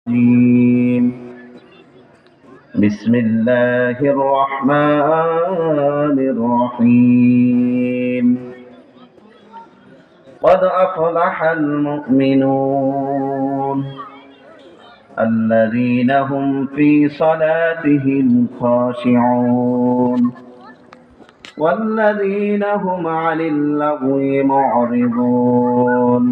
الرجيم. بسم الله الرحمن الرحيم. قد أفلح المؤمنون الذين هم في صلاتهم خاشعون والذين هم عن اللغو معرضون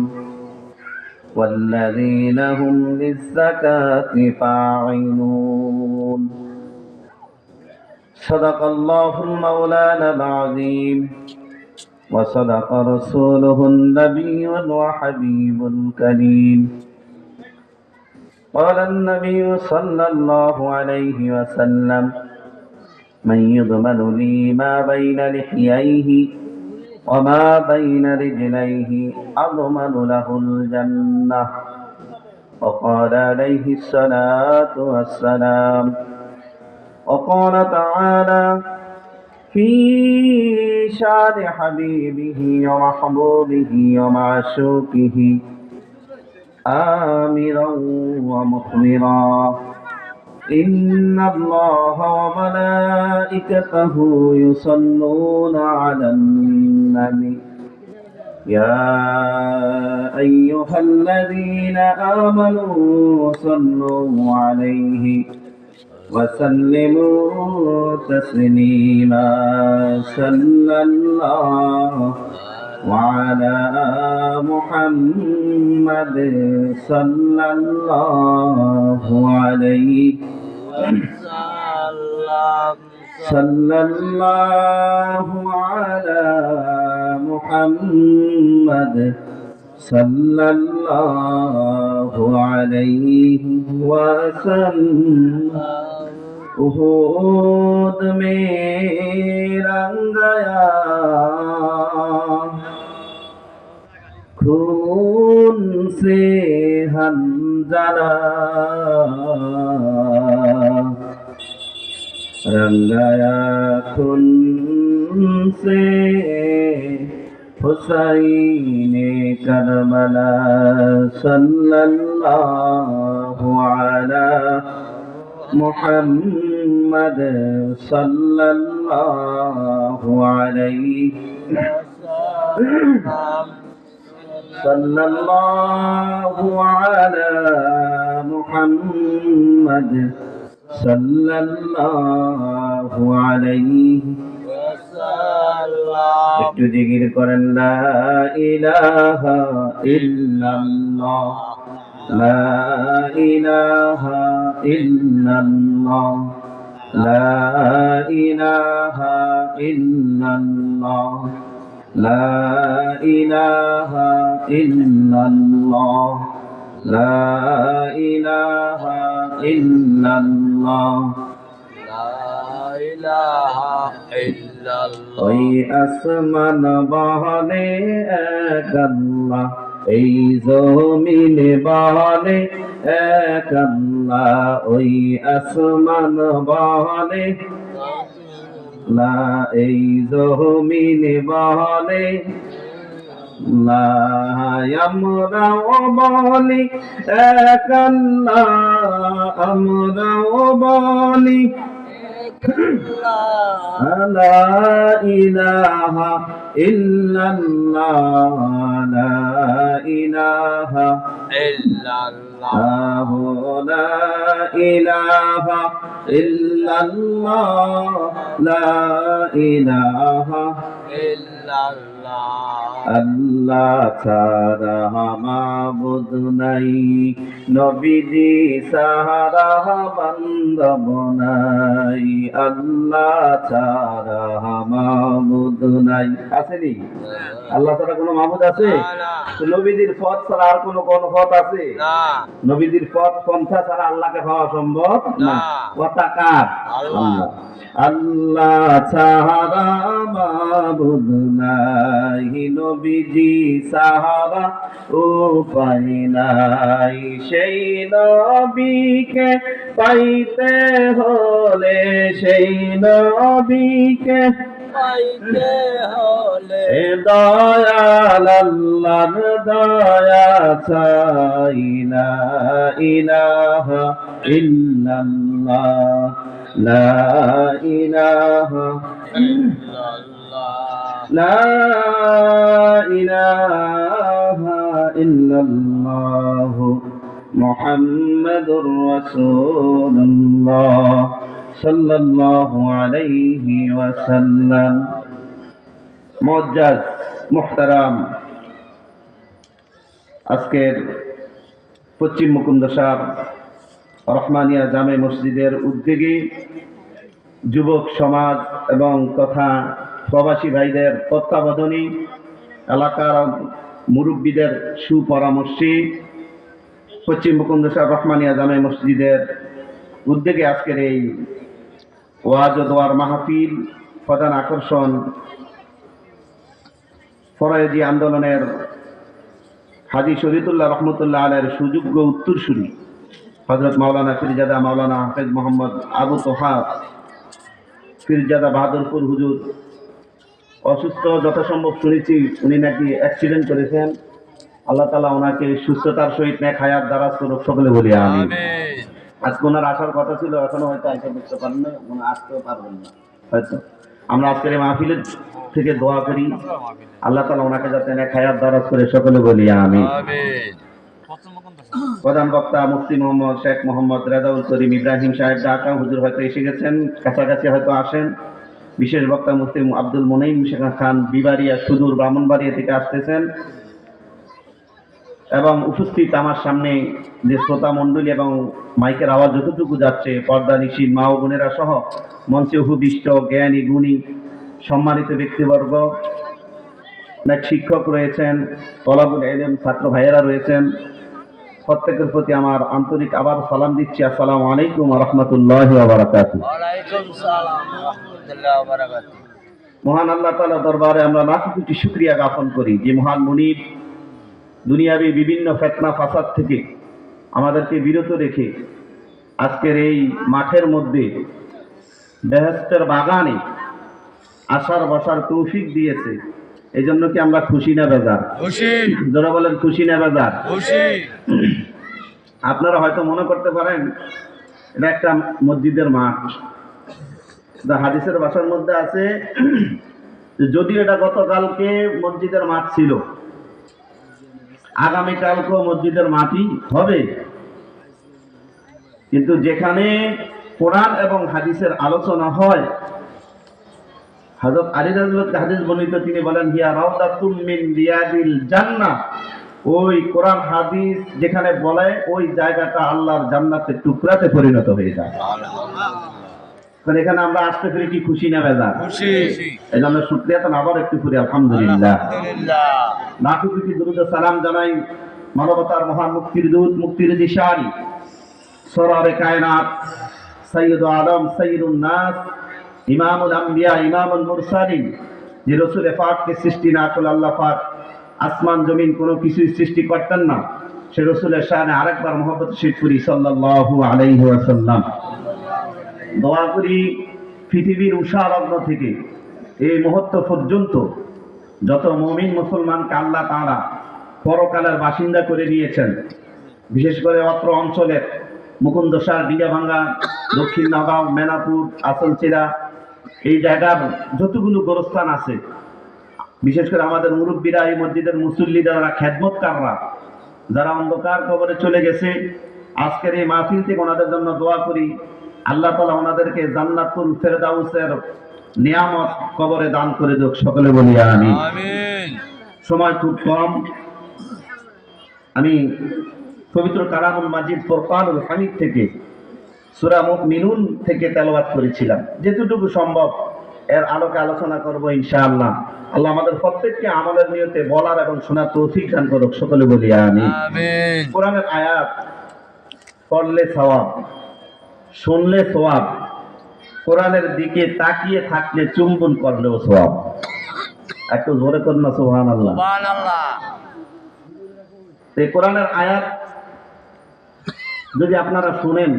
والذين هم للزكاة فاعلون. صدق الله المولانا العظيم وصدق رسوله النبي وحبيب الكريم. قال النبي صلى الله عليه وسلم: من يضمن لي ما بين لحييه وما بين رجليه أضمن له الجنة. وقال عليه الصلاة والسلام: وقال تعالى في شان حبيبه ومحبوبه ومعشوقه آمرا ومخبرا: إن الله وملائكته يصلون على النبي يا أيها الذين آمنوا صلوا عليه وسلموا تسليما. صلى الله وعلى محمد صلى الله عليه وسلم. صلى الله على محمد صلى الله عليه وسلم. उहूद में रंग गया खून से हंजला, रंग गया खून से हुसैन करबला। सल्लल्लाहु अलैहि मुहम्मद सल्लल्लाहु अलैहि सल्लल्लाहु अला मुहम्मद सल्लल्लाहु अलैहि वसल्लम। একটু জিকির করেন লা ইলাহা ইল্লাল্লাহ, লা ইলাহা ইল্লাল্লাহ, লা ইলাহা ইল্লাল্লাহ, লা ইলাহা ইল্লাল্লাহ, লা ইলাহা ইল্লাল্লাহ, লা ইলাহা ইল্লাল্লাহ। ওই আসমান বহনে এক আল্লাহ, এই জমিনে বহনে এক আল্লাহ। ওই আসমান বহনে লা, এই জমিনে বহনে লা। আমরাও বলি এক আল্লাহ, আমরাও বলি লা ইলাহা ইল্লাল্লাহ, লা ইলাহা ইল্লাল্লাহ, লা ইলাহা ইল্লাল্লাহ, লা ইলাহা ইল্লাল্লাহ। আল্লাহ ছাড়া মাবুদ নাই, নবীজি ছাড়া বান্দব নাই। আল্লাহ ছাড়া মাবুদ নাই। আসেনি? আল্লাহ ছাড়া কোনো মাবুদ আছে? নবীজির পথ ছাড়া আর কোনো পথ আছে? নবীজির পথ পন্থা ছাড়া আল্লাহকে পাওয়া সম্ভব না। কথা কার? আল্লাহ। আল্লাহ ছাড়া মাবুদ নাই, নবীজি ছাড়া উপায় নাই। সেই নবীকে পাইতে হলে, সেই নবীকে পাইতে হলে দয়াল আল্লাহর দয়া চাই লা ইলাহা ইল্লাল্লাহ লা ইলাহা লা ইলাহা ইল্লাল্লাহ মুহাম্মাদুর রাসূলুল্লাহ সাল্লাল্লাহু আলাইহি ওয়াসাল্লাম। মুআজ্জাজ মুহতারাম, আজকের পশ্চিম মুকুন্দসার রহমানিয়া জামে মসজিদের উদ্যোগে যুবক সমাজ এবং তথা প্রবাসী ভাইদের তত্ত্বাবধানে এলাকার মুরব্বীদের সুপরামর্শে পশ্চিম মুকুন্দসার রহমানিয়া জামে মসজিদের উদ্যোগে আজকের এই ওয়াজ ও দোয়ার মাহফিল, প্রধান আকর্ষণ ফরয়েজি আন্দোলনের হাজী শরীয়তুল্লাহ রহমতুল্লাহ আলাইহির সুযোগ্য উত্তরসূরি হযরত মাওলানা পীরজাদা মাওলানা হাফেজ মোহাম্মদ আবু তোহা পীরজাদা বাহাদুরপুর হুজুর অসুস্থ, যথাসম্ভব শুনেছি উনি নাকি অ্যাক্সিডেন্ট করেছেন। আল্লাহ তাআলা ওনাকে সুস্থতার সহিত নেক হায়াত দারাজ করুক, সকলে বলি আমিন। আজকে ওনার আসার কথা ছিল, এখনো হয়তো আইসা বুঝতে পারেন না, উনি আসতেও পারবেন না হয়তো। আমরা আজকের এই মাহফিলের থেকে দোয়া করি আল্লাহ তাআলা ওনাকে যাতে নেক হায়াত দারাজ করে, সকলে বলি আমিন। প্রধান বক্তা মুফতি মোহাম্মদ শেখ মোহাম্মদ রেজাউল করিম ইব্রাহিম সাহেব ঢাকা হুজুর হয়তো এসে গেছেন, কাছাকাছি হয়তো আসেন। বিশেষ বক্তা মুফতি আব্দুল মুনাইম খান বিবারিয়া সুদূর ব্রাহ্মণবাড়িয়া থেকে আসতেছেন। এবং উপস্থিত আমার সামনে যে শ্রোতা মণ্ডলী এবং মাইকের আওয়াজ যতটুকু যাচ্ছে, পর্দা নিশীন মা ও বোনেরা সহ মঞ্চে উপবিষ্ট জ্ঞানী গুণী সম্মানিত ব্যক্তিবর্গ, অনেক শিক্ষক রয়েছেন, তলাবুল ইলম ছাত্র ভাইয়েরা রয়েছেন, প্রত্যেকের প্রতি আমার আন্তরিক আবার সালাম দিচ্ছি। আসসালামু আলাইকুম ওয়া রাহমাতুল্লাহি ওয়া বারাকাতুহু। ওয়ালাইকুম সালাম ওয়া রাহমাতুল্লাহি ওয়া বারাকাতুহু। মহান আল্লাহ তাআলা দরবারে আমরা লাখ কোটি শুকরিয়া জ্ঞাপন করি যে মহান মুনিব দুনিয়াবি বিভিন্ন ফিতনা ফাসাদ থেকে আমাদেরকে বিরত রেখে আজকের এই মাঠের মধ্যে বেহেশতের বাগানে আসার বসার তৌফিক দিয়েছে। এই জন্য কি আমরা খুশি না বেজার? খুশি। যারা বলেন খুশি না বেজার? খুশি। আপনারা হয়তো মনে করতে পারেন এটা একটা মসজিদের মাঠ, হাদিসের ভাষার মধ্যে আছে যদিও এটা গতকালকে মসজিদের মাঠ ছিল, আগামীকালকেও মসজিদের মাঠই হবে, কিন্তু যেখানে কোরআন এবং হাদিসের আলোচনা হয়, হযরত আলী রাদিয়াল্লাহু আনহু হাদিস বর্ণিত, তিনি বলেন হিয়া রাউদাতুম মিন রিয়াদিল জান্নাহ, ওই কোরআন হাদিস যেখানে বলে ওই জায়গাটা আল্লাহর জান্নাতের টুকরাতে পরিণত হয়ে যায়। কারণ এখানে আমরা আসতে পেরে কি খুশি না বেজার? খুশি। এই জন্য শুকরিয়া তো আবার একটু করি আলহামদুলিল্লাহ। লাখো কোটি দুরূদ ও সালাম জানাই মানবতার মহান মুক্তির দূত, মুক্তির দিশারি, সরওয়ারে কায়নাত, সাইয়্যিদুল আলম, সাইয়্যিদুন নাস, ইমামুল আম্বিয়া, ইমামুল মুরসালিন, যে রাসূল পাককে সৃষ্টি না করলে আল্লাহ পাক আসমান জমিন কোনো কিছুই সৃষ্টি করতেন না, সে রাসূলের শানে আরেকবার মহব্বত শরীফ করি সাল্লাল্লাহু আলাইহি ওয়াসাল্লাম। দোয়া করি পৃথিবীর উষা লগ্ন থেকে এই মুহূর্ত পর্যন্ত যত মুমিন মুসলমানকে আল্লাহ তাআলা পরকালের বাসিন্দা করে নিয়েছেন, বিশেষ করে অত্র অঞ্চলের মুকুন্দসার, ডিগাভাঙ্গা, দক্ষিণ নগাঁও, মেনাপুর, আসলচিরা, এই জায়গার যতগুলো গোরস্থান আছে, বিশেষ করে আমাদের মুরব্বীরা, এই মসজিদের মুসল্লি, যারা খেদমতকাররা, যারা অন্ধকার কবরে চলে গেছে, আজকের এই মাহফিল থেকে ওনাদের জন্য দোয়া করি আল্লাহ তাআলা ওনাদেরকে জান্নাতুল ফেরদাউসের নিয়ামত কবরে দান করে দেখ, সকলে বলি আমিন। সময় খুব কম, আমি পবিত্র কালামুল মাজিদ ফুরকানুল হামিদ থেকে সূরা মুমিনুন থেকে তেলাওয়াত করেছিলাম, যেতটুকু সম্ভব এর আলোকে আলোচনা করব ইনশাআল্লাহ। আল্লাহ আমাদের প্রত্যেককে আমলের নিয়তে বলার এবং শোনার তৌফিক দান করুক, সকলে বলি আমিন। কোরআনের আয়াত পড়লে সওয়াব, শুনলে সওয়াব, কোরআনের দিকে তাকিয়ে থাকলে চুম্বন করলেও সওয়াব। একটু জোরে করুন না সুবহানাল্লাহ। এই কোরআনের আয়াত যদি আপনারা শুনেন,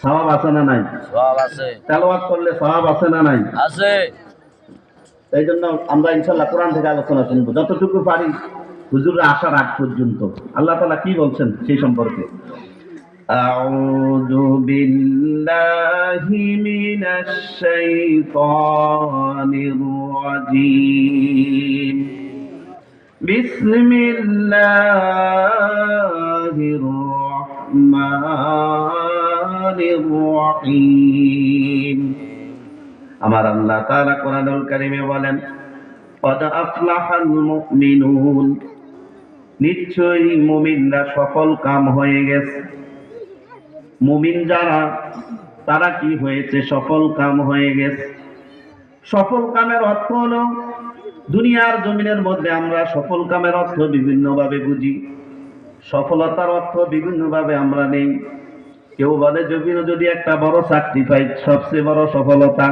সওয়াব আছে না নাই? সওয়াব আছে। তেলাওয়াত করলে সওয়াব আছে না নাই? আছে। এই জন্য আমরা ইনশাল্লাহ কোরআন থেকে আলোচনা শুনবো যতটুকু পারি, হুজুররা আসার আগ পর্যন্ত। আল্লাহ তাআলা কি বলছেন সেই সম্পর্কে? আউযু বিল্লাহি মিনাশ শাইতানির রাজীম। বিসমিল্লাহির রহমানির রহিম। আমার আল্লাহ তাআলা কোরআনুল কারীমে বলেন, ক্বাদ আফলাহাল মুমিনুন, নিশ্চয়ই মুমিনরা সফল কাম হয়ে গেছে। মুমিন যারা, তারা কি হয়েছে? সফল কাম হয়ে গেছে। সফল কামের অর্থ হলো, দুনিয়ার জমিনের মধ্যে আমরা সফল কামের অর্থ বিভিন্নভাবে বুঝি, সফলতার অর্থ বিভিন্নভাবে আমরা নেই। কেউ বলে যদি একটা বড় চাকরি পাই সবচেয়ে বড় সফলতা,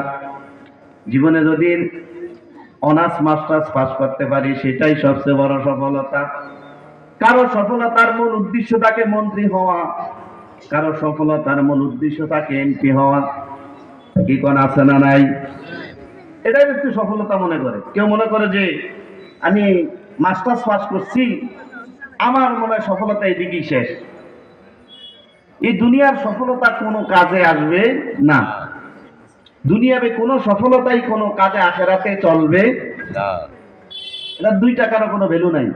জীবনে যদি অনার্স মাস্টার্স পাস করতে পারি সেটাই সবচেয়ে বড় সফলতা। কারো সফলতার মূল উদ্দেশ্য থাকে মন্ত্রী হওয়া, কারো সফলতার মূল উদ্দেশ্য থাকে এমপি হওয়া। কি কোন আছে না নাই? এটাই একটু সফলতা মনে করে। কেউ মনে করে যে আমি মাস্টার্স পাস করছি, আমার মনে হয় সফলতা এদিকেই শেষ। এই দুনিয়ার সফলতা কোনো কাজে আসবে না। দুনিয়াবে কোনো সফলতাই কোনো কাজে আখেরাতে চলবে না। এটা 2 টাকারও কোনো ভ্যালু নাই।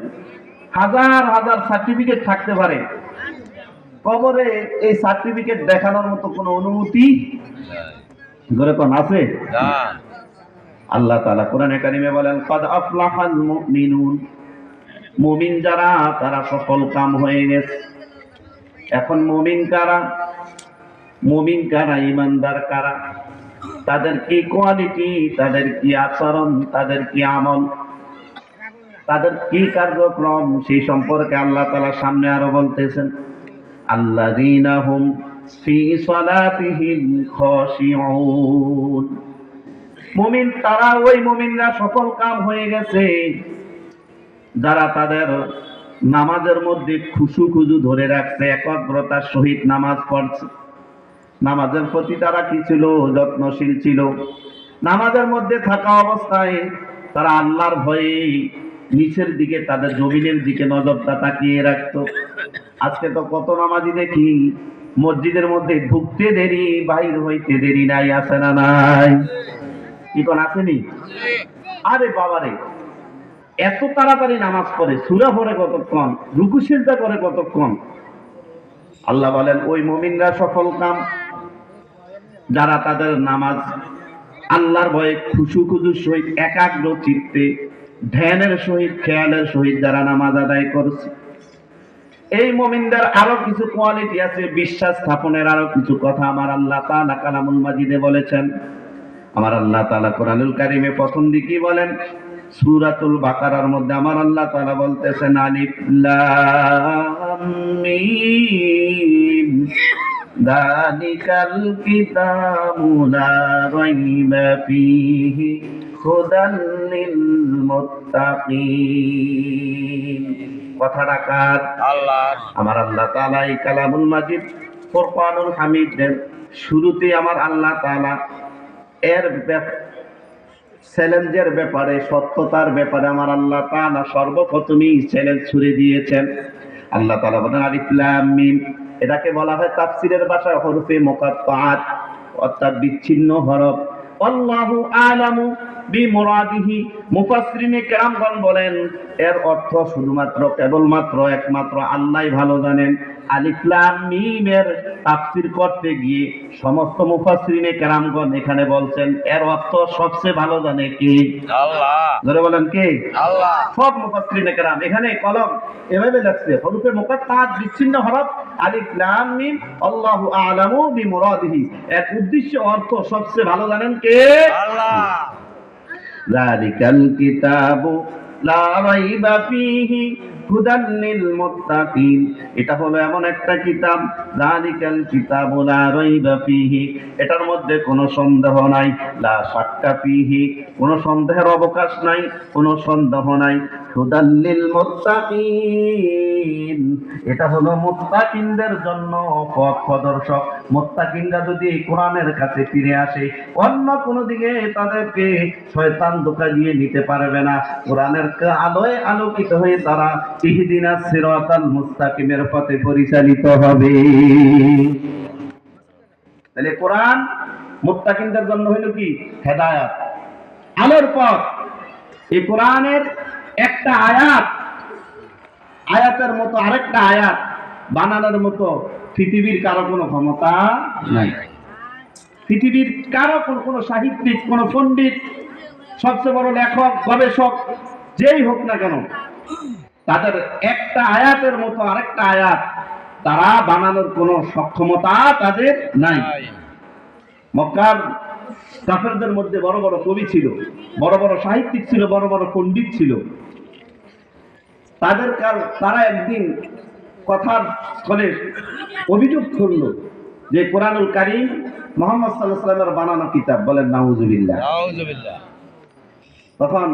হাজার হাজার সার্টিফিকেট থাকতে পারে, কবরে এই সার্টিফিকেট দেখানোর মতো কোনো অনুমতি ঘরে কোন আছে? আল্লাহ তাআলা কোরআনে কারিমে বলেন, ক্বাদ আফলাহাল মুমিনুন, মুমিন যারা তারা সফল কাম হয়ে গেছে। এখন মুমিন কারা? মুমিন কারা? ঈমানদার কারা? তাদের কি কোয়ালিটি, তাদের কি আচরণ, তাদের কি আমল, তাদের কি কার্যক্রম, সেই সম্পর্কে আল্লাহ তাআলা সামনে আরো বলতেছেন, আল্লাযীনা হুম ফি সালাতিহিম খাশিউন। মুমিন তারা, ওই মুমিনরা সফল কাম হয়ে গেছে যারা তাদের নামাজের মধ্যে খুশু ধরে রাখছে, একাগ্রতার সহিত নামাজ পড়ছে। নামাজের প্রতি তারা কি ছিল? যত্নশীল ছিল। নামাজের মধ্যে থাকা অবস্থায় তারা আল্লাহর ভয়ে নিচের দিকে, তাদের জমিনের দিকে নজরটা তাকিয়ে রাখতো। আজকে তো কত নামাজি দেখি মসজিদের মধ্যে ঢুকতে দেরি, বাইর হইতে দেরি নাই, আছে না নাই? কি কোন আসেনি? আরে বাবারে, এত তাড়াতাড়ি নামাজ পড়ে, সূরা পড়ে কতক্ষণ, রুকু সিজদা করে কতক্ষণ। আল্লাহ বলেন ওই মুমিনরা সফল কাম যারা তাদের নামাজ আল্লাহর ভয়ে খুজুর সহিত একাগ্র চিত্তে ধ্যানের সহিত খেয়ালের সহিত যারা নামাজ আদায় করছে। এই মুমিনদের আরো কিছু কোয়ালিটি আছে, বিশ্বাস স্থাপনের আরো কিছু কথা আমার আল্লাহ তাআলা কালামুল মাজিদে বলেছেন। আমার আল্লাহ তাআলা কোরআনুল কারীমে প্রথম দিকেই বলেন, সূরাতুল বাকারার মধ্যে আমার আল্লাহ তাআলা বলতেছেন, আলিফ লাম মিম যালিকাল কিতাবু লা রাইবা ফীহি হুদাল লিল মুত্তাকিন। কথাটা কার? আল্লাহর। আমার আল্লাহ তাআলা এই কালামুল মাজিদ ফুরকানুল হামিদের শুরুতে আমার আল্লাহ তাআলা এর চ্যালেঞ্জের ব্যাপারে, সত্যতার ব্যাপারে আমার আল্লাহ তাআলা সর্বপ্রথমই চ্যালেঞ্জ ছুড়ে দিয়েছেন। আল্লাহ তাআলা বলেন আলিফ লাম মিম, এটাকে বলা হয় তাফসীরের ভাষায় হরফে মুকাত্তাআত, অর্থাৎ বিচ্ছিন্ন হরফ। আল্লাহু আ'লামু বিমুরাদিহি, মুফাসসিরিনে কেরামগণ বলেন এর অর্থ শুধুমাত্র কেবলমাত্র একমাত্র আল্লাহই ভালো জানেন। আলিফ লাম মিমের তাফসীর করতে গিয়ে সমস্ত মুফাসসিরিনে কেরামগণ এখানে বলছেন এর অর্থ সবচেয়ে ভালো জানে কে? আল্লাহ। ধরে বলেন কে? আল্লাহ। সব মুফাসসিরিনে কেরাম এখানে কলম এভাবে লিখছে, হরফে মুকাত্তাআত বিচ্ছিন্ন হরফ আলিফ লাম মিম, আল্লাহু আ'লামু বিমুরাদিহি, এর উদ্দেশ্য অর্থ সবচেয়ে ভালো জানেন কে? আল্লাহ। যালিকাল কিতাবু লা রাইবা ফীহি হুদাল লিল মুত্তাকিন, এটা হলো এমন একটা কিতাব, যালিকাল কিতাবু লা রাইবা ফীহি, এটার মধ্যে কোনো সন্দেহ নাই, লা শাক্কা ফীহি, কোনো সন্দেহের অবকাশ নাই, কোনো সন্দেহ নাই। হুদাল লিল মুত্তাকিন, এটা হলো মুত্তাকিনদের জন্য পথ প্রদর্শক। মুত্তাকিনরা যদি কোরআনের কাছে ফিরে আসে, অন্য কোনো দিকে তাদেরকে শয়তান ধোঁকা দিয়ে নিতে পারবে না। কোরআনের আলোয় আলোকিত হয়ে তারা ইহদিনাস সিরাতাল মুস্তাকিমের পথে পরিচালিত হবে। তাহলে কোরআন মুত্তাকিনদের জন্য হইল কি? হেদায়েত, আলোর পথ। এই কোরআনের একটা আয়াত, আয়াতের মতো আরেকটা আয়াত বানানোর মতো পৃথিবীর কারো কোনো ক্ষমতা নাই। পৃথিবীর কারো কোনো সাহিত্যিক, কোনো পণ্ডিত, সবচেয়ে বড় লেখক, গবেষক যেই হোক না কেন, তাদের একটা আয়াতের মতো আরেকটা আয়াত তারা বানানোর কোনো সক্ষমতা তাদের নাই। মক্কার কাফেরদের মধ্যে বড় বড় কবি ছিল, বড় বড় সাহিত্যিক ছিল, বড় বড় পণ্ডিত ছিল। তারা একদিন কথার ফলে অভিযোগ করলো যে কোরআনুল কারীম মুহাম্মদ সাল্লাল্লাহু আলাইহি ওয়াসাল্লামের বানানো কিতাব। বলেন নাউযুবিল্লাহ। নাউযুবিল্লাহ। তখন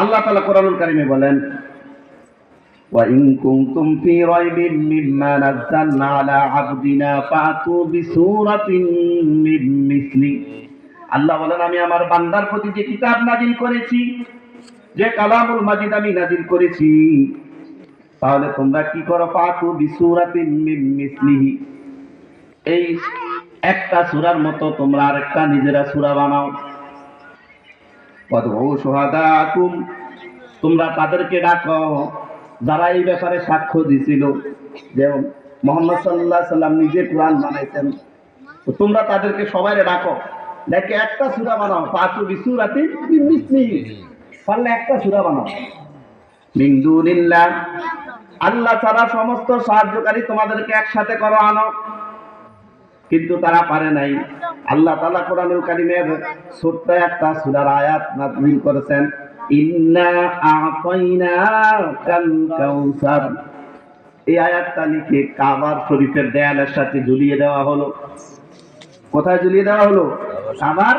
আল্লাহ তাআলা কোরআনুল কারীমে বলেন, ওয়া ইন কুনতুম ফি রাইবিন মিম্মা নাযালনা আলা আবদিনা ফাতু বিসূরাতিন মিন মিসলি। আল্লাহ বলেন, আমি আমার বান্দার প্রতি যে কিতাব নাজিল করেছি, যে কালামুল মাজিদ আমি নাজিল করেছি, তাহলে তোমরা কি করো? ফাতু বিসূরাতিন মিন মিসলিহি, এই একটা সূরার মতো তোমরা আরেকটা নিজেরা সূরা বানাও। ওয়াদউ শুহাদাকুম, তোমরা তাদেরকে ডাকো যারা এই ব্যাপারে সাক্ষ্য দিছিল যে মুহাম্মদ সাল্লাল্লাহু আলাইহি সাল্লাম নিজে কোরআন বানাইতেন। তো তোমরা তাদেরকে সবাইরে ডাকো, দেখে একটা সূরা বানাও। ফাতু বিসূরাতিন মিন মিসলিহি, পারলে একটা সূরা বানাও। মিন দুনিল্লাহ, আল্লাহ ছাড়া সমস্ত সাহায্যকারী তোমাদেরকে একসাথে করো, আনো। কিন্তু তারা পারে নাই। আল্লাহ তাআলা কোরআনুল কারীমের ছোট্ট একটা সূরার আয়াত নাযিল করেছেন, ইন্না আ'তাইনাকাল কাউসার। এই আয়াতটা লিখে কাবার শরীফের দেয়ালের সাথে ঝুলিয়ে দেওয়া হলো। কোথায় ঝুলিয়ে দেওয়া হলো? কাবার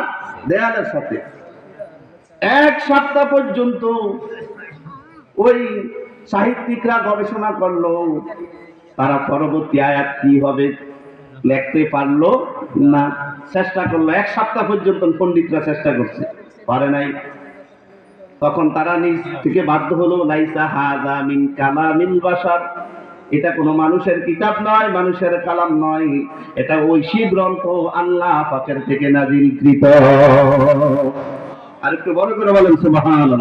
দেয়ালের সাথে। এক সপ্তাহ পর্যন্ত ওই সাহিত্যিকরা গবেষণা করলো, তারা পরবর্তী আয়াত কি হবে লিখতে পারলো না। চেষ্টা করলো, এক সপ্তাহ পর্যন্ত পণ্ডিতরা চেষ্টা করছে, পারে নাই। তখন তারা নিজ থেকে বাধ্য হলো, লাইসা হাযা মিন কালামিল বাশার, এটা কোনো মানুষের কিতাব নয়, মানুষের কালাম নয়, এটা ঐশী গ্রন্থ, আল্লাহ পাকের থেকে নাজিলকৃত। আর একটু বড় করে বলেন সুবহানাল্লাহ।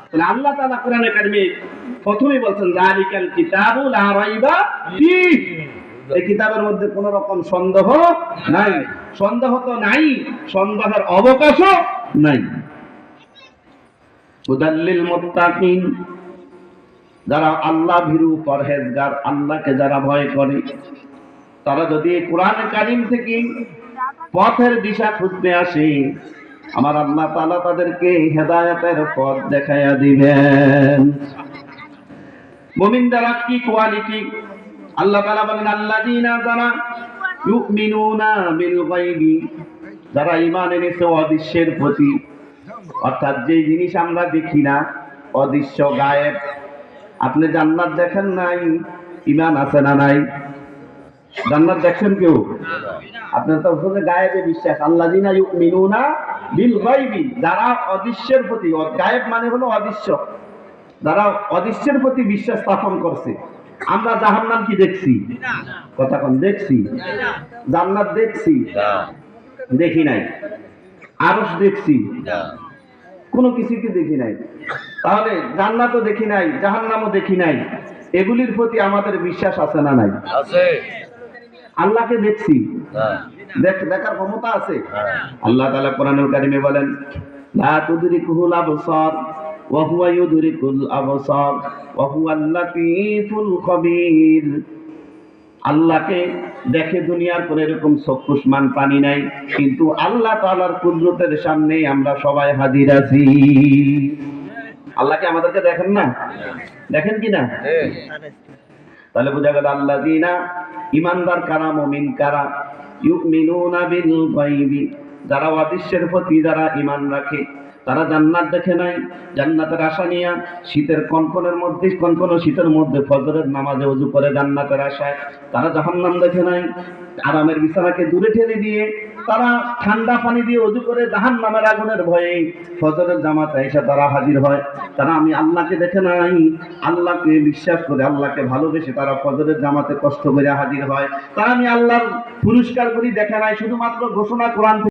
তাহলে আল্লাহ তাআলা কোরআনে কারিমে প্রথমেই বলছেন, যালিকাল কিতাবু লা রাইবা ফীহি, এই কিতাবের মধ্যে কোন রকম সন্দেহ নাই। সন্দেহ তো নাই, সন্দেহের অবকাশও নাই। হুদাল লিল মুত্তাকিন, যারা আল্লাহ ভীরু পরহেজগার, আল্লাহকে যারা ভয় করে, তারা যদি কোরআন কারীম থেকে পথের দিশা খুঁজতে আসে, আমার আল্লাহ তাআলা তাদেরকে হেদায়েতের পথ দেখাইয়া দিবেন। মুমিন যারা কি কোয়ালিটি? আল্লাহ তাআলা বলেন, আল্লাযীনা যারা ইউমিনুনা বিল গায়বি, যারা ঈমান এনেছে অদৃশ্যের প্রতি, অর্থাৎ যে জিনিস আমরা দেখি না, অদৃশ্য, গায়েব। আপনি জান্নাত দেখেন নাই, ঈমান আছে না নাই? জান্নাত দেখছেন কেউ? আপনার তো শুধু গায়েবে বিশ্বাস। আল্লাযীনা ইউমিনুনা বিল গায়বি, যারা অদৃশ্যের প্রতি, গায়েব মানে হলো অদৃশ্য, যারা অদৃশ্যের প্রতি বিশ্বাস স্থাপন করছে। আমরা জাহান্নাম কি দেখছি? কথা কোন, দেখছি? জান্নাত দেখছি? দেখি নাই। আরশ দেখছি? কোনো কিছুকে দেখি নাই। তাহলে জান্নাতও দেখি নাই, জাহান্নামও দেখি নাই, এগুলির প্রতি আমাদের বিশ্বাস আছে না নাই? আছে। আল্লাহকে দেখছি, দেখার ক্ষমতা আছে। আল্লাহ তাআলা কোরআনুল কারীমে বলেন, লা তুদরিকুহুল আবসার ওয়া হুয়া ইউদরিকুল আবসার ওয়া হুয়াল লাতীফুল খবীর। আল্লাহকে দেখে দুনিয়ার পরে এরকম চক্ষুষ্মান পানি নাই, কিন্তু আল্লাহ তাআলার কুদরতের সামনে আমরা সবাই হাজির আছি। আল্লাহকে আমাদেরকে দেখেন না? দেখেন কি না? তাহলে বোঝা গেল আল্লাযীনা, ঈমানদার কারা, মুমিন কারা, ইউমিনুনা বিল গায়বি, যারা অদৃশ্যের প্রতি যারা ঈমান রাখে, তারা জান্নাত দেখে নাই, জান্নাতের আশা নিয়া শীতের কনকনের মধ্যে, কনকন শীতের মধ্যে ফজরের নামাজে ওযু করে জান্নাতের আশায়, তারা জাহান্নাম দেখে নাই, আরামের বিছানাকে দূরে ঠেলে দিয়ে তারা ঠান্ডা পানি দিয়ে ওযু করে জাহান্নামের আগুনের ভয়ে ফজরের জামাতে এসে তারা হাজির হয়। তারা আমি আল্লাহকে দেখে নাই, আল্লাহকে বিশ্বাস করে, আল্লাহকে ভালোবেসে তারা ফজরের জামাতে কষ্ট করে হাজির হয়। তারা আমি আল্লাহর পুরস্কার করি দেখে নাই, শুধুমাত্র ঘোষণা কোরআন থেকে